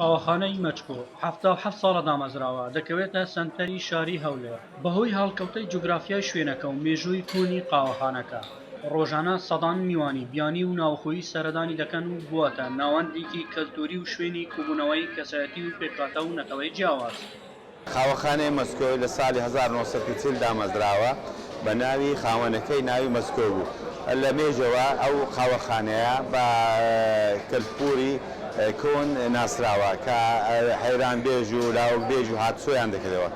قاوەخانەی مەچکۆ 77 ساڵە دامەزراوە دەکەوێتە سەنتەری شاری هەولێر بەهۆی هەڵکەوتەی جوگرافیای شوێنەکە و مێژووی کۆنی قاوەخانەکە ڕۆژانە سەدان میوانی بیانی و ناوخۆیی سەردانی دەکەن و بووەتە ناوەندێکی کەلتوری و شوێنی کوبوونەوەی کەسایەتی و پێکهاتە و نەتەوەی جیاواز. قاوەخانەی مەسکۆ لە ساڵی 1940 دامەزراوە بە ناوی خاوەنەکەی ناوی مەسکۆ بوو. لە مێژەوە ئەو قاوەخانەیە بە کەلتپوری کۆن ناسراوە کە حەیران بێژ و لاوک بێژ و هاتسۆیان دەکردەوە.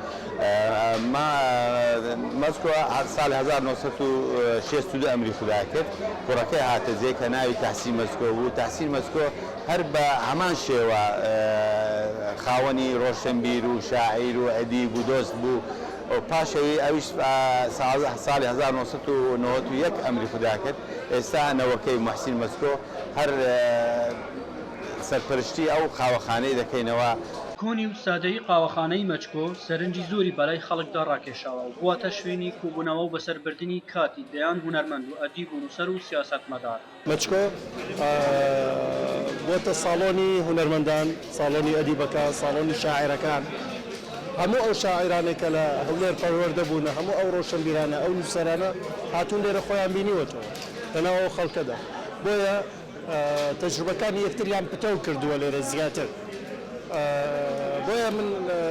مەسکۆ ساڵی 1962 ئەمری خوددا کرد، کوڕەکەی هاتە جێ کە ناوی تەحسین مەسکۆ بوو. تەحسین مەسکۆ هەر بە هەمان شێوە خاوەنی ڕۆشنبیر و شاعیر و ئەدیب و دۆست بوو. پاشەوی ئەویش ساڵی 1991 ئەمری خوددا کرد. ئێستا نەوەکەی موحسین مەسکۆ هەر سەرپەرشتی ئەو قاوەخانەی دەکەینەوە. کۆنی و سادەیی قاوەخانەی مەچکۆ سەرنجی زۆری بەلای خەڵکدا ڕاکێشاوە و بووەتە شوێنی کوبوونەوە و بەسەربردننی کاتی دەیان هونەرمەند و ئەدیب و نووسەر و سیاسەتمەدار. مەچکۆ بۆتە ساڵۆنی هونەرمەندان، ساڵۆنی ئەدیبەکان، ساڵۆنی شاعیرەکان. هەموو ئەو شاعیرانێک کە لە هەولێر پەروەردە بوون، هەموو ئەو ڕۆشنبیرانە، ئەو نووسەرانە هاتوون لێرە خۆیان بینیوەتەوە لەناو ئەو خەڵکەدا. بۆیە تەجروبەکانی یەکتریان پتەو کردووە لێرە زیاتر. بۆیە من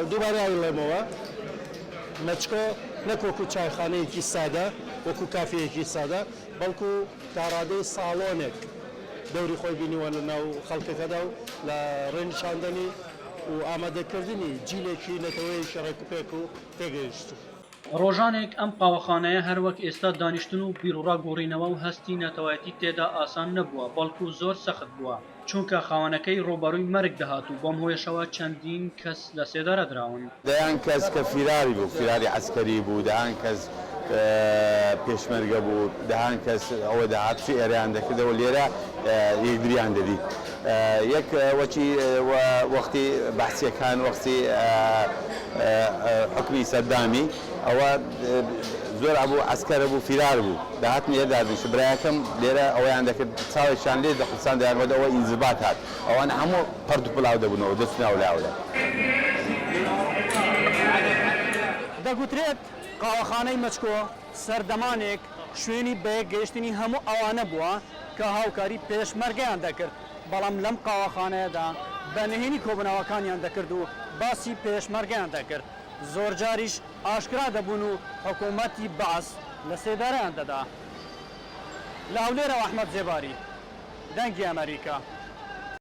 دووبارە ئەڵێمەوە مەچکۆ نەک وەکو چایخانەیەکی سادە، وەکو کافەیەکی سادە، بەڵکو تاڕادەی ساڵۆنێک دەوری خۆی بینیوە لە ناو خەڵکەکەدا و لە ڕێنیشاندنی و ئامادەکردنی جیلێکی نەتەوەی شەڕێک و پێک و تێگەیشتوو. ڕۆژانێک ئەم قاوەخانەیە هەروەک ئێستا دانیشتن و بیرڕاگۆڕینەوە و هەستی نەتەوایەتی تێدا ئاسان نەبووە، بەڵکو زۆر سەخت بووە، چونکە خاوەنەکەی ڕۆبەڕووی مەرگ دەهات و بۆم هۆیشەوە چەندین کەس لە سێدەرە دراون. دەیان کەس کە فیراری بوو، فیراری عەسکەری بوو، دەیان کەس پێشمەرگە بوو، دەیان کەس ئەوە داهاتوی ئێرەیان دەکردەوە لێرە یەکدریان دەدی. یەک وەکی وەختی بەحسیەکان وەختی حکمی سەدامی ئەوە زۆر ئەبوو عەسکەرە بوو، فیرار بوو، داهاتنی هێدادنیش برایەکەم لێرە ئەوەیان دەکرد چاوێکیان لێ دەخستان دەیانوەدە ئەوە ئینزیبات هات، ئەوانە هەموو پەرد و پڵاو دەبوونەوە دەچناو لاولە. دەگوترێت قاوەخانەی مەچکۆ سەردەمانێک شوێنی بەیەکگەیشتنی هەموو ئەوانە بووە کە هاوکاری پێشمەرگەیان دەکرد، بەڵام لەم قاوەخانەیەدا بەنهێنی کۆبوونەوەکانیان دەکرد و باسی پێشمەرگەیان دەکرد. زۆر جاریش ئاشکرا دەبوون و حکوومەتی بەعس لە سێدارەیان دەدا. لە هەولێرەوە ئەحمەد جێباری، دەنگی ئەمریکا.